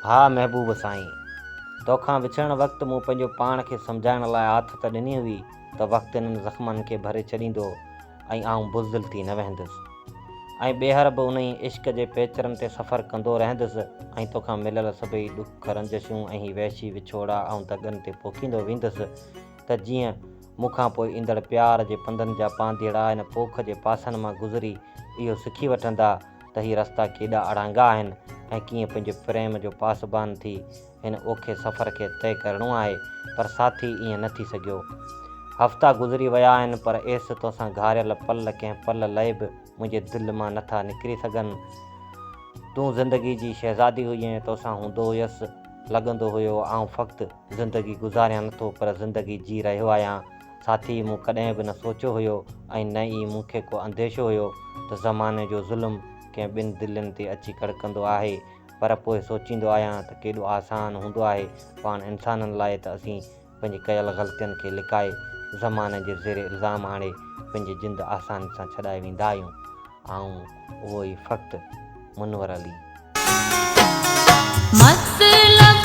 हा महबूब साईं, तोखां विछड़ण वक़्तु मूं पंहिंजो पाण खे सम्झाइण लाइ हथ त ॾिनी हुई त वक़्तु इन्हनि ज़ख़्मनि खे भरे छॾींदो ऐं आउं बुज़दिल थी न वेंदुसि ऐं ॿीहर बि उन इश्क जे पेचरनि ते सफ़र कंदो रहंदुसि ऐं तोखां मिलियल सभई ॾुख रंजशूं ऐं वहशी विछोड़ा ऐं दगनि ते पोखींदो वेंदुसि त जीअं मूंखां पोइ ईंदड़ प्यार जे पंधनि जा पांधेड़ा इन पोख जे पासनि मां गुज़री इहो सिखी वठंदा त हीअ रस्ता केॾा अड़ांगा आहिनि ऐं कीअं पंहिंजे प्रेम जो पासबान थी हिन ओखे सफ़र खे तय करिणो आहे। पर साथी ईअं न थी सघियो। हफ़्ता गुज़री विया आहिनि पर एस तोसां घारियल पल कंहिं पल लाइ बि मुंहिंजे दिलि मां नथा निकिरी सघनि। तूं ज़िंदगी जी शहज़ादी हुईं, तोसां हूंदो हुयसि, लॻंदो हुयो आउं फ़क़्ति ज़िंदगी गुज़ारियां नथो पर ज़िंदगी जी रहियो आहियां। साथी मूं कॾहिं बि न सोचियो हुयो ऐं न ई मूंखे को अंदेशो हुयो त ज़माने जो ज़ुल्म कंहिं ॿिनि दिलनि ते अची कड़कंदो आहे। पर पोइ सोचींदो आहियां त केॾो आसान हूंदो आहे पाण इंसाननि लाइ त असीं पंहिंजी कयल ग़लतियुनि खे लिकाए ज़माने जे ज़ेरे इल्ज़ाम हाणे पंहिंजी जिंद आसानी सां छॾाए वेंदा आहियूं। उहो ई फ़क़्ति मुनवर अली। मतलब